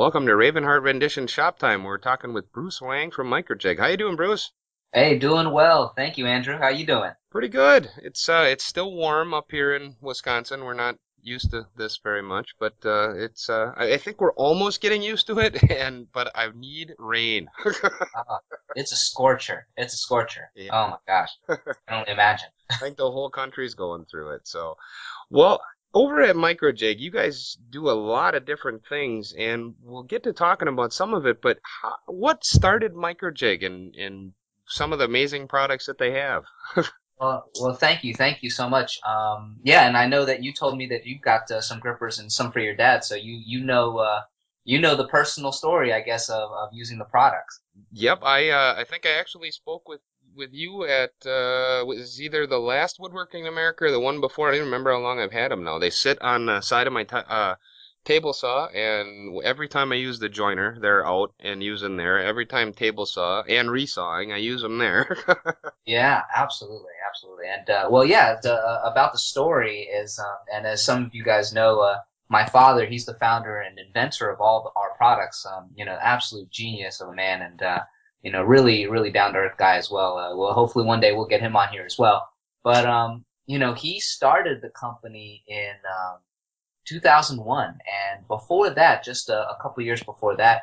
Welcome to Ravenheart Rendition Shop Time. We're talking with Bruce Wang from Micro Jig. How you doing, Bruce? Hey, doing well. Thank you, Andrew. How you doing? Pretty good. It's still warm up here in Wisconsin. We're not used to this very much, but I think we're almost getting used to it. But I need rain. Uh, it's a scorcher. It's a scorcher. Yeah, Oh my gosh. I can only imagine. I think the whole country's going through it. So, well, over at Micro Jig, you guys do a lot of different things, and we'll get to talking about some of it. But what started Micro Jig and some of the amazing products that they have? Well, thank you. Thank you so much. Yeah, and I know that you told me that you've got some grippers and some for your dad, so you know the personal story, I guess, of using the products. Yep, I think I actually spoke with you at was either the last Woodworking in America or the one before. I don't even remember how long I've had them now. They sit on the side of my table saw, and every time I use the joiner, they're out and using there. Every time table saw and resawing, I use them there. Yeah, absolutely, absolutely. And well, yeah, about the story is, and as some of you guys know, my father, he's the founder and inventor of all our products. Absolute genius of a man, and really, really down to earth guy as well. Well, hopefully one day we'll get him on here as well. But he started the company in 2001, and before that, just a couple of years before that,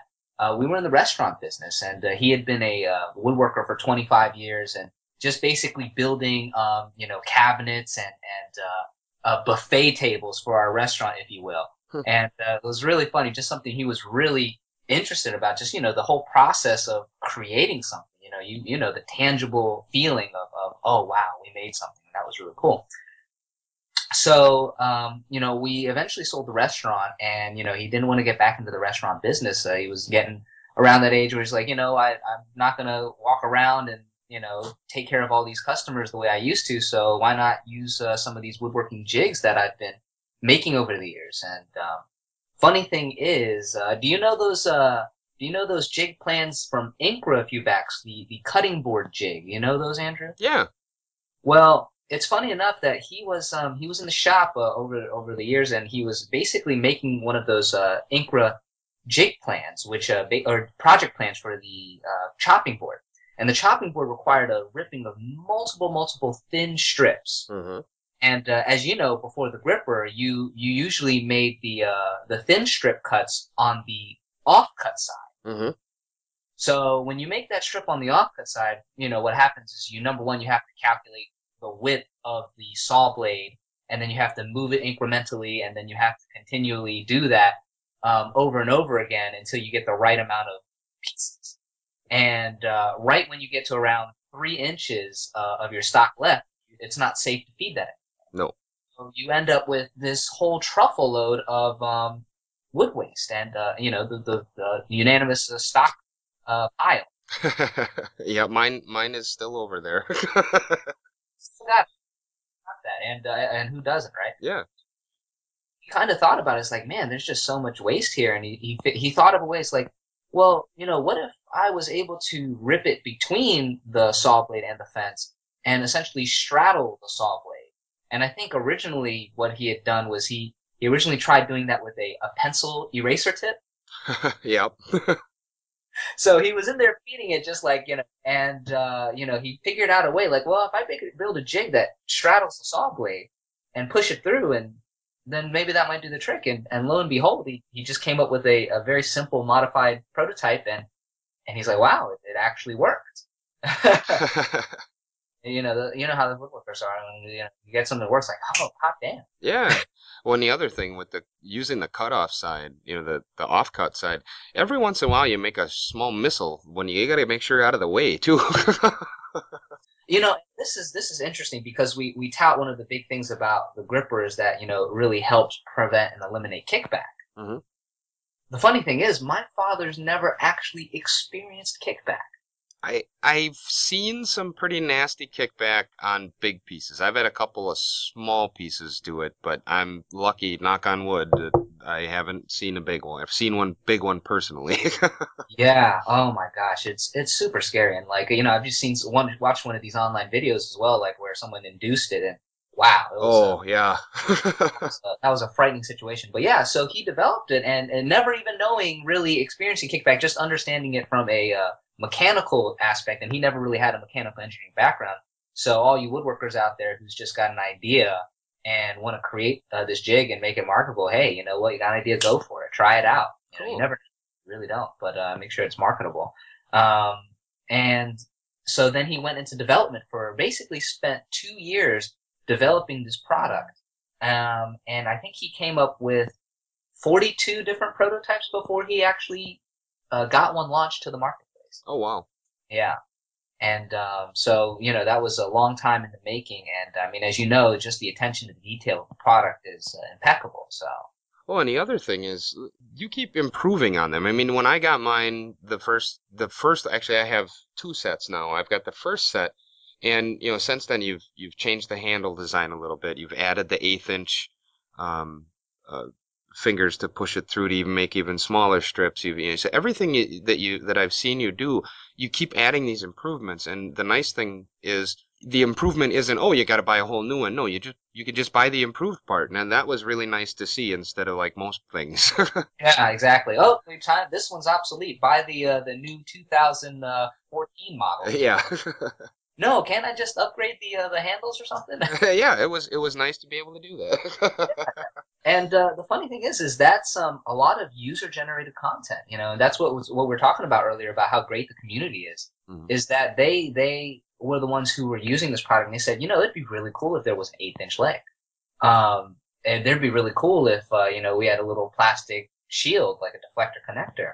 we were in the restaurant business, and he had been a woodworker for 25 years, and just basically building, cabinets and buffet tables for our restaurant, if you will. And it was really funny, just something he was really interested about, just, the whole process of creating something, the tangible feeling of, oh, wow, we made something. That was really cool. So, we eventually sold the restaurant, and, he didn't want to get back into the restaurant business. He was getting around that age where he's like, I'm not going to walk around and, take care of all these customers the way I used to. So why not use some of these woodworking jigs that I've been making over the years? And funny thing is, do you know those jig plans from Incra a few backs, the cutting board jig? You know those, Andrew? Yeah. Well, it's funny enough that he was in the shop over the years, and he was basically making one of those Incra jig plans, which or project plans for the chopping board. And the chopping board required a ripping of multiple thin strips. Mm-hmm. And as you know, before the gripper, you usually made the thin strip cuts on the offcut side. Mm-hmm. So when you make that strip on the offcut side, what happens is number one, you have to calculate the width of the saw blade, and then you have to move it incrementally, and then you have to continually do that over and over again until you get the right amount of pieces. And right when you get to around 3 inches of your stock left, it's not safe to feed that No. anymore. So you end up with this whole truffle load of wood waste, and the unanimous stock pile. Yeah, mine is still over there. Still got that, and who doesn't, right? Yeah. He kind of thought about it. It's like, man, there's just so much waste here, and he thought of a way. It's like, well, what if I was able to rip it between the saw blade and the fence and essentially straddle the saw blade? And I think originally what he had done was he originally tried doing that with a pencil eraser tip. Yep. So he was in there feeding it just like, and, he figured out a way like, well, if I build a jig that straddles the saw blade and push it through, and then maybe that might do the trick. And lo and behold, he just came up with a very simple modified prototype, and he's like, wow, it actually worked. You know how the woodworkers are. You get something that works, like, oh, hot damn. Yeah. Well, and the other thing with using the cutoff side, the offcut side, every once in a while you make a small missile when you got to make sure you're out of the way too. This is interesting because we tout one of the big things about the gripper is that, it really helps prevent and eliminate kickback. Mm-hmm. The funny thing is, my father's never actually experienced kickback. I've seen some pretty nasty kickback on big pieces. I've had a couple of small pieces do it, but I'm lucky, knock on wood, that I haven't seen a big one. I've seen one big one personally. Yeah. Oh my gosh, it's super scary, and like I've just watched one of these online videos as well, like where someone induced it, and wow, Oh, yeah. that was a frightening situation. But yeah, so he developed it, and never even knowing, really experiencing kickback, just understanding it from a mechanical aspect, and he never really had a mechanical engineering background. So all you woodworkers out there who's just got an idea and want to create this jig and make it marketable, hey, you know what? You got an idea, go for it, try it out. You know, you Cool. never really don't, but make sure it's marketable. Um, and so then he went into development for basically spent 2 years developing this product. And I think he came up with 42 different prototypes before he actually got one launched to the marketplace. Oh, wow. Yeah. And so, you know, that was a long time in the making. And I mean, as you know, just the attention to detail of the product is impeccable. So, Well, and the other thing is you keep improving on them. I mean, when I got mine, actually I have two sets now. I've got the first set, and since then you've changed the handle design a little bit. You've added the 1/8 inch um, uh, fingers to push it through to even make even smaller strips. So everything that I've seen you do, you keep adding these improvements. And the nice thing is the improvement isn't, oh, you got to buy a whole new one. No, you can just buy the improved part, and that was really nice to see instead of like most things. yeah, exactly. Oh, this one's obsolete. Buy the new 2014 model. Yeah. No, can't I just upgrade the handles or something? Yeah, it was nice to be able to do that. And the funny thing is that's a lot of user generated content, you know, and that's what we are talking about earlier about how great the community is. Mhm. Is that they were the ones who were using this product, and they said, you know, it'd be really cool if there was an 1/8 inch leg, and it'd be really cool if you know, we had a little plastic shield like a deflector connector,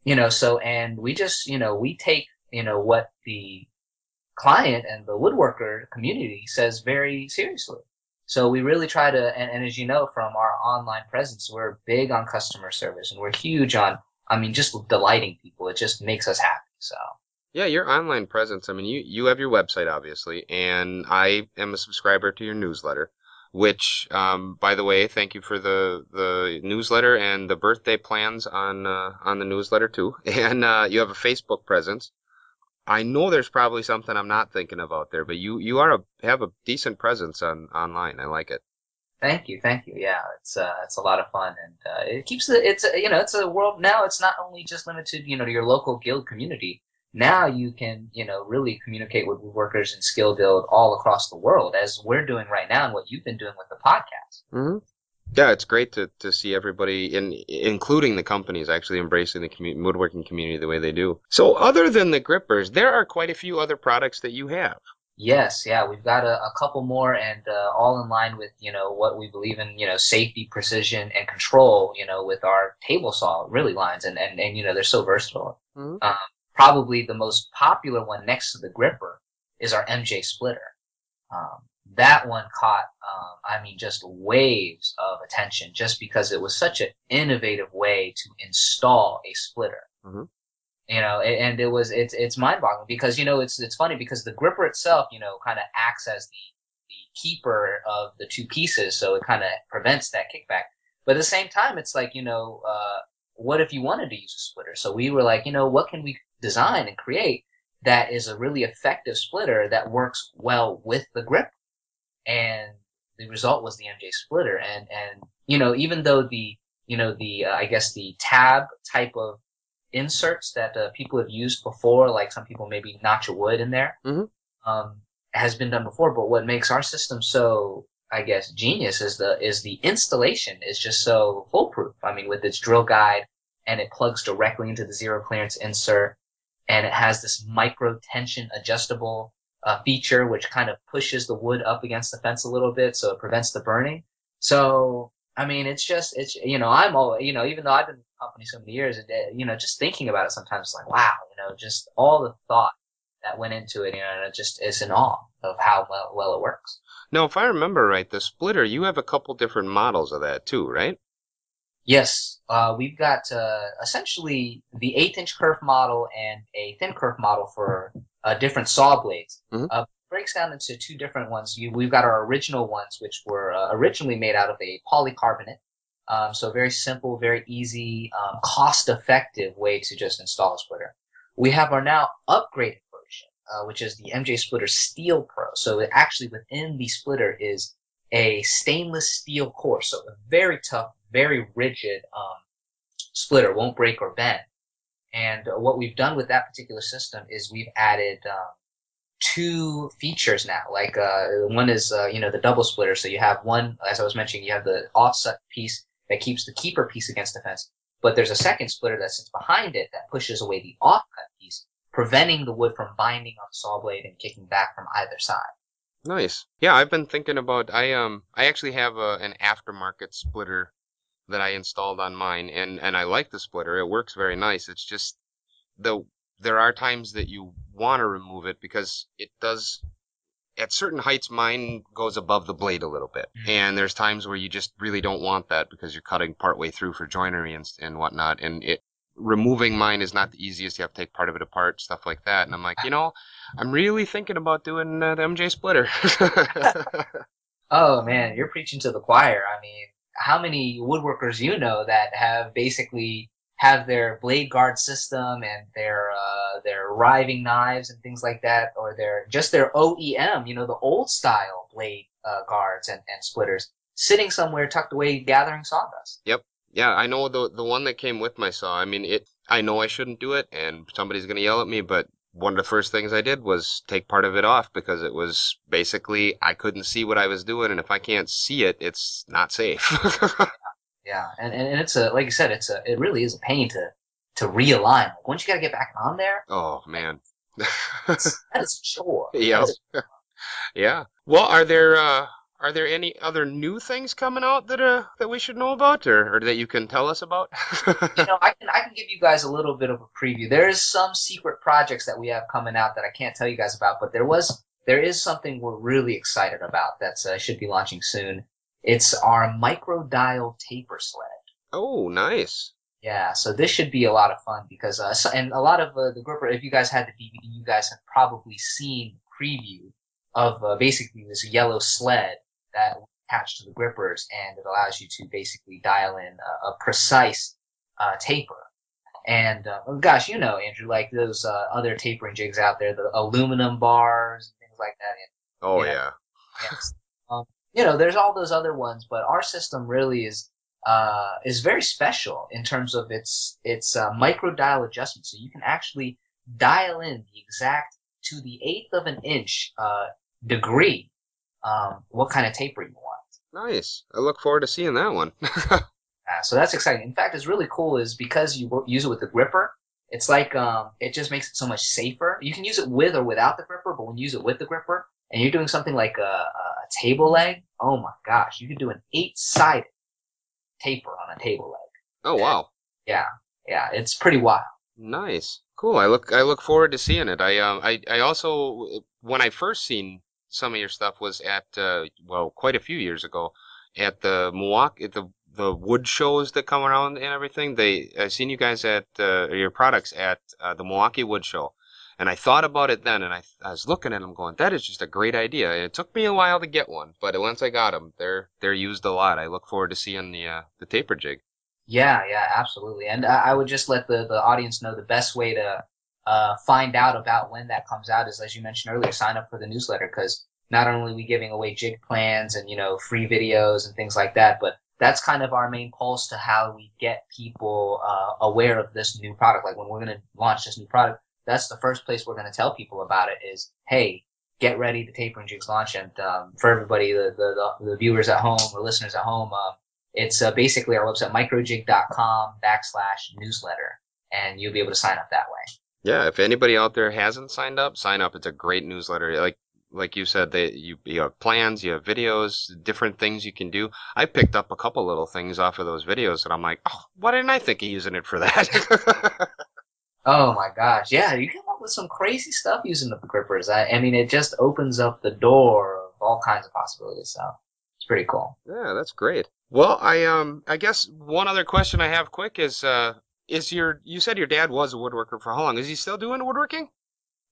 you know. So and we just, you know, we take, you know, what the client and the woodworker community says very seriously. So we really try to, and as you know from our online presence, we're big on customer service and we're huge on, I mean, just delighting people. It just makes us happy. So Yeah, your online presence. I mean, you have your website obviously, and I am a subscriber to your newsletter, which, by the way, thank you for the newsletter and the birthday plans on the newsletter too. And you have a Facebook presence. I know there's probably something I'm not thinking of out there, but have a decent presence online. I like it. thank you, thank you. Yeah, it's a lot of fun, and it keeps the it's you know, it's a world now. It's not only just limited, you know, to your local guild community. Now you can, you know, really communicate with woodworkers and skill build all across the world, as we're doing right now, and what you've been doing with the podcast. Hmm. Yeah, it's great to see everybody, including the companies, actually embracing the woodworking community the way they do. So, other than the grippers, there are quite a few other products that you have. Yes, yeah, we've got a couple more, and all in line with, you know, what we believe in, you know, safety, precision, and control, you know, with our table saw really lines, and you know, they're so versatile. Hmm. Um, Probably the most popular one next to the gripper is our MJ splitter. Um, that one caught, I mean, just waves of attention just because it was such an innovative way to install a splitter. Hmm. You know, and it's mind-boggling because, you know, it's funny because the gripper itself, you know, kind of acts as the keeper of the two pieces, so it kind of prevents that kickback. But at the same time, it's like, you know, what if you wanted to use a splitter? So we were like, you know, what can we design and create that is a really effective splitter that works well with the grip? And the result was the MJ splitter. And you know, even though the, you know, the I guess the tab type of inserts that people have used before, like some people maybe notch a wood in there, Hmm. um, has been done before. But what makes our system so, I guess, genius is the installation is just so foolproof. I mean, with its drill guide, and it plugs directly into the zero clearance insert, and it has this micro tension adjustable feature which kind of pushes the wood up against the fence a little bit so it prevents the burning. So I mean, it's you know, I'm all, you know, even though I've been with the company so many years, you know, just thinking about it sometimes it's like, wow, you know, just all the thought that went into it, you know, and it just is in awe of how well it works. Now, if I remember right, the splitter, you have a couple different models of that too, right? Yes, we've got essentially the 1/8 inch kerf model and a thin kerf model for different saw blades. Hmm. Breaks down into two different ones. We've got our original ones, which were originally made out of a polycarbonate. So very simple, very easy, cost-effective way to just install a splitter. We have our now upgraded version, which is the MJ Splitter Steel Pro. So it actually within the splitter is a stainless steel core, so a very tough, very rigid splitter, won't break or bend. And what we've done with that particular system is we've added two features now. Like one is the double splitter. So you have one, as I was mentioning, you have the offset piece that keeps the keeper piece against the fence. But there's a second splitter that sits behind it that pushes away the offcut piece, preventing the wood from binding on the saw blade and kicking back from either side. Nice. Yeah, I've been thinking about I actually have an aftermarket splitter that I installed on mine, and I like the splitter. It works very nice. It's just there are times that you want to remove it because it does at certain heights mine goes above the blade a little bit. And there's times where you just really don't want that because you're cutting part way through for joinery and whatnot, and it removing mine is not the easiest. You have to take part of it apart, stuff like that. And I'm like, I'm really thinking about doing the MJ splitter. Oh man, you're preaching to the choir. I mean, how many woodworkers you know that have basically have their blade guard system and their riving knives and things like that, or their OEM, the old style blade guards and splitters sitting somewhere tucked away gathering sawdust. Yep. Yeah, I know the one that came with my saw. I mean, I know I shouldn't do it, and somebody's gonna yell at me, but one of the first things I did was take part of it off because it was basically I couldn't see what I was doing, and if I can't see it, it's not safe. Yeah, and it's like you said, it really is a pain to realign. Like, once you got to get back on there, Oh man. that is a chore. Yep. Yeah. Well, are there any other new things coming out that we should know about or that you can tell us about? I can give you guys a little bit of a preview. There is some secret projects that we have coming out that I can't tell you guys about, but there is something we're really excited about that's should be launching soon. It's our micro dial taper sled. Oh, nice. Yeah, so this should be a lot of fun because and a lot of the gripper. If you guys had the DVD, you guys have probably seen the preview of basically this yellow sled that we attach to the grippers, and it allows you to basically dial in a precise taper. And gosh, Andrew, like those other tapering jigs out there, the aluminum bars and things like that. And, Oh yeah. yes. There's all those other ones, but our system really is very special in terms of its micro dial adjustment. So you can actually dial in the exact to the eighth of an inch degree what kind of taper you want. Nice. I look forward to seeing that one. So that's exciting. In fact, it's really cool is because you use it with the gripper, it's like it just makes it so much safer. You can use it with or without the gripper, but when you use it with the gripper and you're doing something like a table leg, oh my gosh, you can do an 8-sided taper on a table leg. Oh wow. Yeah, it's pretty wild. Nice. Cool. I look forward to seeing it. I also when I first seen some of your stuff was at quite a few years ago at the Milwaukee the wood shows that come around and everything. I seen you guys at your products at the Milwaukee Wood Show. And I thought about it then, and I was looking at them going, that is just a great idea. And it took me a while to get one, but once I got them, they're used a lot. I look forward to seeing the taper jig. Yeah, absolutely. And I would just let the audience know the best way to find out about when that comes out is, as you mentioned earlier, sign up for the newsletter, because not only are we giving away jig plans and free videos and things like that, but that's kind of our main pulse to how we get people aware of this new product. Like when we're going to launch this new product, that's the first place we're going to tell people about it is, hey, get ready, the tapering jig's launch. And for everybody, the viewers at home or listeners at home, it's basically our website, microjig.com/newsletter, and you'll be able to sign up that way. Yeah, if anybody out there hasn't signed up, sign up. It's a great newsletter. Like you said, you have plans, you have videos, different things you can do. I picked up a couple little things off of those videos, and I'm like, oh, why didn't I think of using it for that? Oh my gosh, yeah, you come up with some crazy stuff using the grippers. I mean, it just opens up the door of all kinds of possibilities. So it's pretty cool. Yeah, that's great. Well, I guess one other question I have quick is you said your dad was a woodworker for how long? Is he still doing woodworking?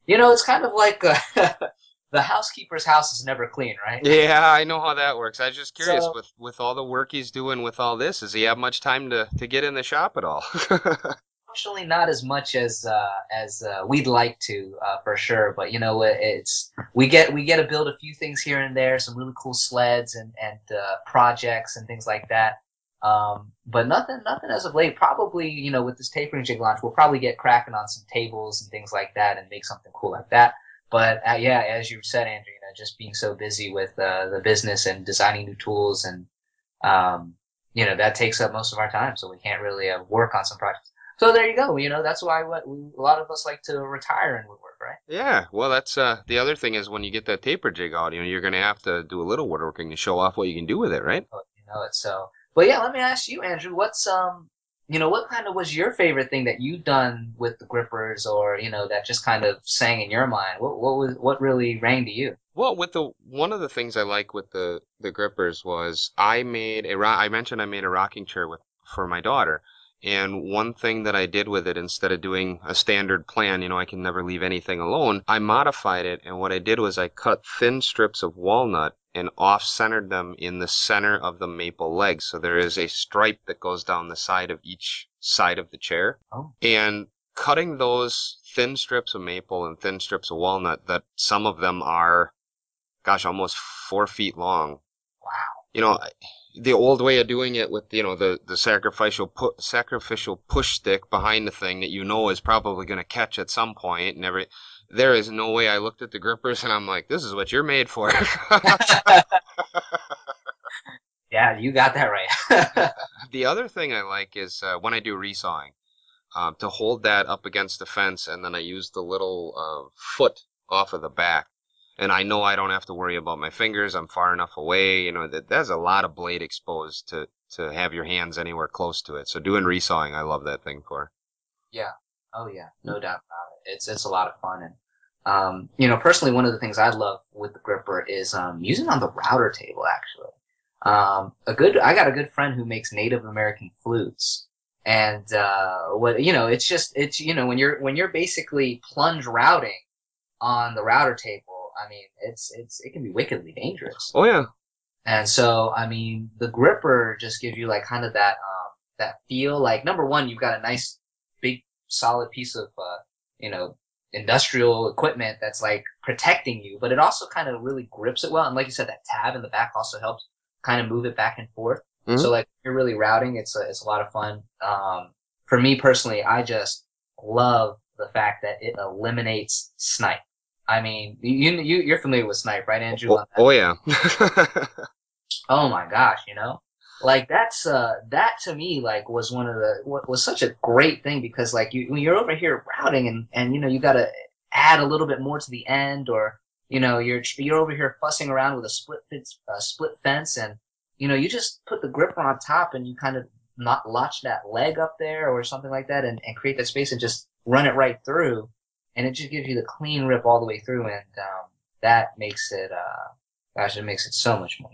It's kind of like the housekeeper's house is never clean, right? Yeah, I know how that works. I was just curious So, with all the work he's doing with all this, does he have much time to get in the shop at all? Unfortunately, not as much as we'd like to, for sure. But you know, it's we get to build a few things here and there, some really cool sleds and projects and things like that. But nothing as of late. Probably, you know, with this tapering jig launch, we'll probably get cracking on some tables and things like that, and make something cool like that. But yeah, as you said, Andrew, you know, just being so busy with the business and designing new tools and you know, that takes up most of our time, so we can't really work on some projects. So there you go. You know, that's why a lot of us like to retire and woodwork, right? Yeah, well, that's the other thing is when you get that taper jig out, you know, you're gonna have to do a little woodworking to show off what you can do with it, right? You know it. So, but yeah, let me ask you, Andrew, what's you know, what kind of was your favorite thing that you've done with the grippers, or you know, that just kind of sang in your mind? What really rang to you? Well, with the one of the things I like with the grippers was I mentioned I made a rocking chair with for my daughter. And one thing that I did with it, instead of doing a standard plan, you know, I can never leave anything alone, I modified it. And what I did was I cut thin strips of walnut and off-centered them in the center of the maple legs. So there is a stripe that goes down the side of each side of the chair. Oh, And cutting those thin strips of maple and thin strips of walnut, that some of them are, gosh, almost 4 feet long. wow. You know, the old way of doing it with, you know, the sacrificial push stick behind the thing that you know is probably going to catch at some point and there is no way. I looked at the grippers and I'm like, this is what you're made for. Yeah, you got that right. The other thing I like is when I do resawing, to hold that up against the fence, and then I use the little foot off of the back. And I know I don't have to worry about my fingers. I'm far enough away. You know, there's a lot of blade exposed to have your hands anywhere close to it. So doing resawing, I love that thing for. Yeah. Oh yeah, no doubt about it. It's a lot of fun, and you know, personally, one of the things I love with the gripper is using it on the router table. Actually, I got a good friend who makes Native American flutes, and what you know, it's you know, when you're basically plunge routing on the router table, I mean, it can be wickedly dangerous. Oh yeah. And so, I mean, the gripper just gives you like kind of that feel. Like number one, you've got a nice big solid piece of you know, industrial equipment that's like protecting you, but it also kind of really grips it well. And like you said, that tab in the back also helps kind of move it back and forth. Hmm. So like if you're really routing, it's a lot of fun. For me personally, I just love the fact that it eliminates snipe. I mean, you're familiar with snipe, right, Andrew? Oh, oh yeah. Oh my gosh, you know, like that to me like was one of the what was such a great thing, because like when you're over here routing and you know, you got to add a little bit more to the end, or you know, you're over here fussing around with a split fence, and you know, you just put the gripper on top and you kind of not latch that leg up there or something like that, and create that space and just run it right through, and it just gives you the clean rip all the way through, and that makes it gosh, it makes it so much more.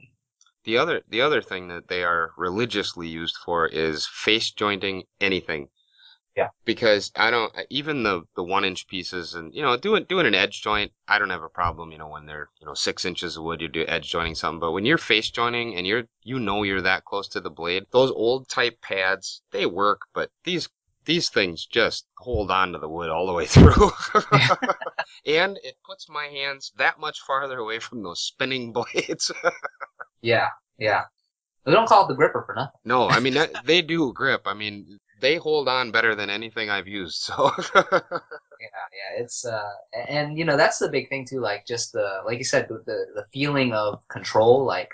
The other thing that they are religiously used for is face jointing anything. Yeah. Because I don't even the 1 inch pieces, and you know, doing an edge joint, I don't have a problem, you know, when they're, you know, 6 inches of wood, you do edge joining something. But when you're face joining and you're that close to the blade, those old type pads, they work, but these things just hold on to the wood all the way through. And it puts my hands that much farther away from those spinning blades. Yeah, yeah. We don't call it the gripper for nothing. No, I mean they do grip. I mean, they hold on better than anything I've used. So Yeah, it's and you know, that's the big thing too. Like just the like you said, the feeling of control. Like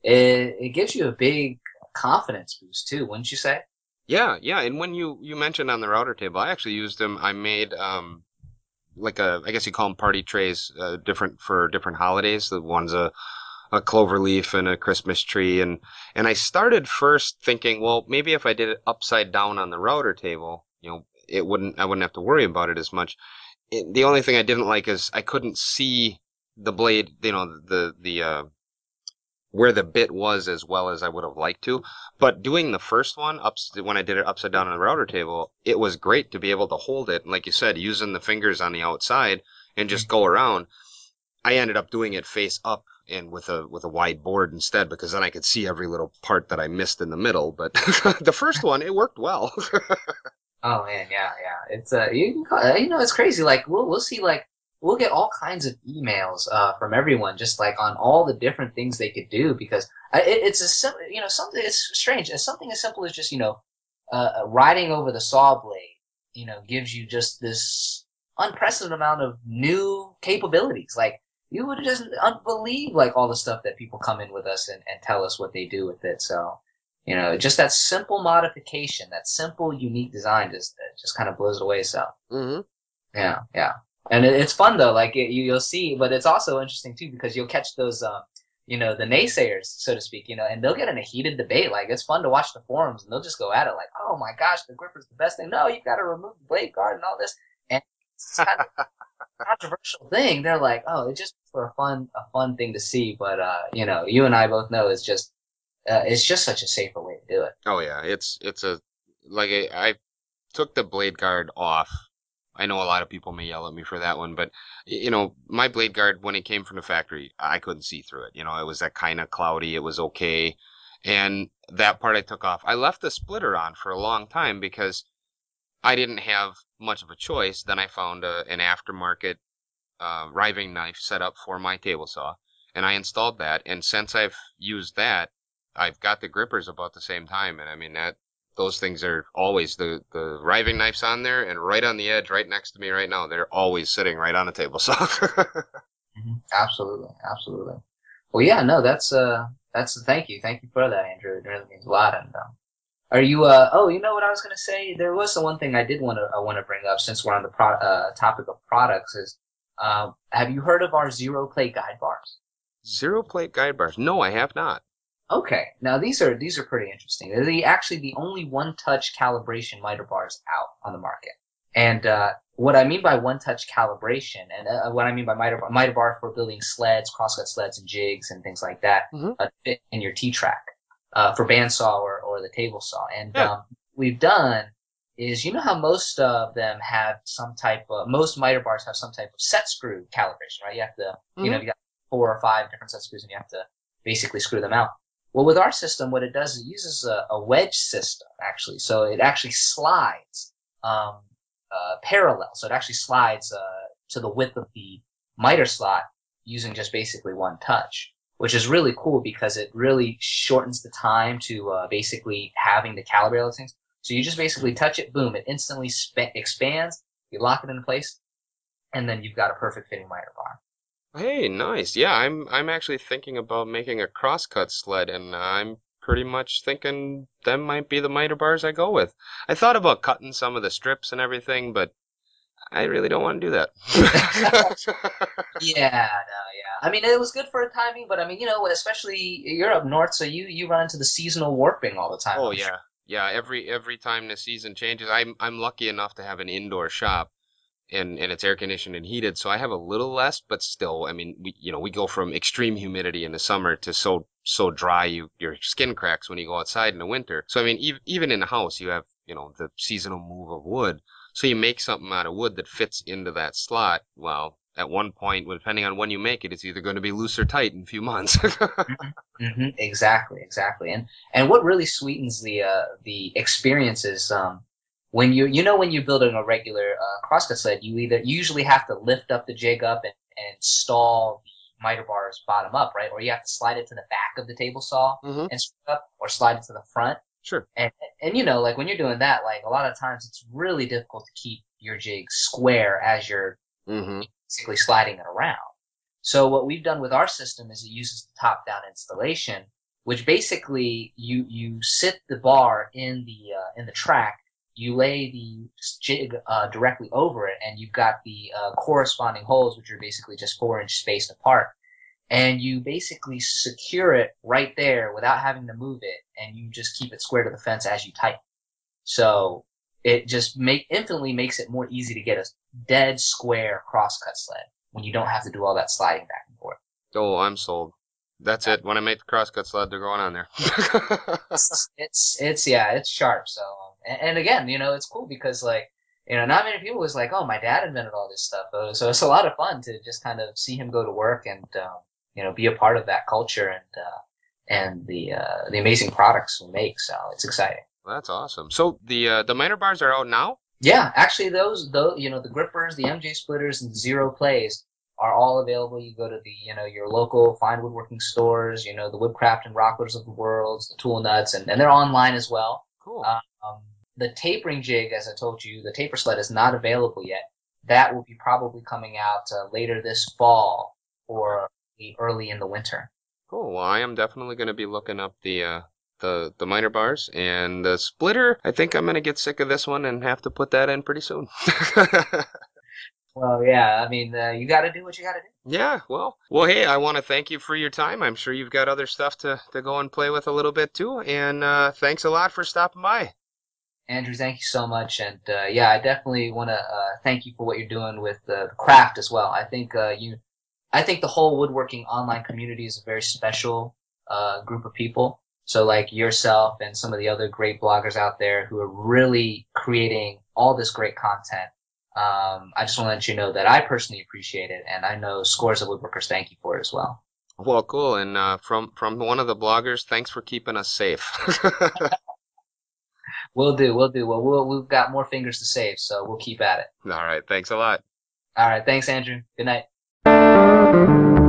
it gives you a big confidence boost too, wouldn't you say? yeah, yeah. And when you mentioned on the router table, I actually used them. I made like I guess you call them party trays, different for different holidays. The one's a clover leaf and a Christmas tree, and I started first thinking, well, maybe if I did it upside down on the router table, you know, I wouldn't have to worry about it as much. The only thing I didn't like is I couldn't see the blade, you know, the where the bit was as well as I would have liked to. But doing the first one when I did it upside down on the router table, it was great to be able to hold it. And like you said, using the fingers on the outside and just go around. I ended up doing it face up and with a wide board instead, because then I could see every little part that I missed in the middle. But the first one, it worked well. Oh man, yeah, yeah. It's you can call, it's crazy. Like we'll see like we'll get all kinds of emails from everyone just like on all the different things they could do because it's a simple something it's strange. As something as simple as just riding over the saw blade gives you just this unprecedented amount of new capabilities. Like you would just unbelieve like all the stuff that people come in with us and tell us what they do with it. So just that simple modification, that simple, unique design just kind of blows it away. So, Hmm. yeah, yeah. And it's fun though. Like you'll see, but it's also interesting too because you'll catch those, the naysayers, so to speak, and they'll get in a heated debate. Like it's fun to watch the forums, and they'll just go at it like, "Oh my gosh, the gripper's the best thing." No, you've got to remove the blade guard and all this, and it's kind of a controversial thing. They're like, "Oh, it's just for a fun thing to see." But you and I both know it's just such a safer way to do it. Oh yeah, it's a like I took the blade guard off. I know a lot of people may yell at me for that one, but my blade guard when it came from the factory, I couldn't see through it. It was that kind of cloudy. It was okay. And that part I took off. I left the splitter on for a long time because I didn't have much of a choice. Then I found an aftermarket riving knife set up for my table saw, and I installed that. And since I've used that, I've got the grippers about the same time. And I mean that those things are always the riving knife's on there and right on the edge, right next to me right now. They're always sitting right on the table saw. Absolutely, absolutely. Well, yeah, no, that's thank you for that, Andrew. It really means a lot. And are you oh, you know what I was gonna say? There was the one thing I want to bring up since we're on the topic of products is have you heard of our zero plate guide bars? Zero plate guide bars. No, I have not. Okay, now these are pretty interesting. They're actually the only one-touch calibration miter bars out on the market. And what I mean by one-touch calibration, and what I mean by miter bar for building sleds, crosscut sleds, and jigs and things like that, Hmm. fit in your T-track for bandsaw or the table saw. And Yeah. we've done is how most of them have most miter bars have some type of set screw calibration, right? You have to, Hmm. you got 4 or 5 different set screws, and you have to basically screw them out. Well, with our system, what it does is it uses a wedge system, actually. So it actually slides um, parallel. So it actually slides to the width of the miter slot using just basically one touch, which is really cool because it really shortens the time to basically having to calibrate all those things. So you just basically touch it, boom, it instantly expands, you lock it in place, and then you've got a perfect fitting miter bar. Hey, nice. Yeah, I'm actually thinking about making a crosscut sled, and I'm pretty much thinking them might be the miter bars I go with. I thought about cutting some of the strips and everything, but I really don't want to do that. Yeah, no, yeah. I mean, it was good for timing, but I mean, especially you're up north, so you run into the seasonal warping all the time, Oh I'm sure. yeah. Yeah, every time the season changes, I'm lucky enough to have an indoor shop and it's air conditioned and heated, so I have a little less, but still, I mean, we go from extreme humidity in the summer to so dry your skin cracks when you go outside in the winter. So I mean, even in the house, you have, the seasonal move of wood. So you make something out of wood that fits into that slot. Well, at one point, depending on when you make it, it's either going to be loose or tight in a few months. Exactly, exactly. And what really sweetens the experience is when when you're building a regular crosscut sled, you usually have to lift up the jig up and install the miter bars bottom up, right? Or you have to slide it to the back of the table saw Hmm. and screw it up, or slide it to the front. Sure. And like when you're doing that, like a lot of times it's really difficult to keep your jig square as you're Hmm. basically sliding it around. So what we've done with our system is it uses the top-down installation, which basically you sit the bar in the track, you lay the jig directly over it, and you've got the corresponding holes, which are basically just 4 inch spaced apart, and you basically secure it right there without having to move it, and you just keep it square to the fence as you tighten. So it just infinitely makes it more easy to get a dead square crosscut sled when you don't have to do all that sliding back and forth. Oh, I'm sold. That's Yeah. it. When I make the crosscut sled, they're going on there. It's yeah, it's sharp. So and again, it's cool because like not many people was like, oh, my dad invented all this stuff. So it's a lot of fun to just kind of see him go to work and be a part of that culture and the amazing products we make. So it's exciting. That's awesome. So the minor bars are out now? Yeah, actually, those you know, the grippers, the MJ splitters, and zero plays are all available. You go to the your local fine woodworking stores, the Woodcraft and Rocklers of the world, the Tool Nuts, and they're online as well. Cool. The tapering jig, as I told you, the taper sled is not available yet. That will be probably coming out later this fall Okay. or early in the winter. Cool. Well, I am definitely going to be looking up the minor bars and the splitter. I think I'm going to get sick of this one and have to put that in pretty soon. Well, yeah, I mean, you got to do what you got to do. Yeah, well, hey, I want to thank you for your time. I'm sure you've got other stuff to go and play with a little bit too. And thanks a lot for stopping by. Andrew, thank you so much. And yeah, I definitely want to thank you for what you're doing with the craft as well. I think the whole woodworking online community is a very special group of people. So like yourself and some of the other great bloggers out there who are really creating all this great content. I just want to let you know that I personally appreciate it, and I know scores of woodworkers thank you for it as well. Well, cool. And from one of the bloggers, thanks for keeping us safe. We'll do, we'll do. Well, we've got more fingers to save, so we'll keep at it. All right, thanks a lot. All right, thanks, Andrew. Good night.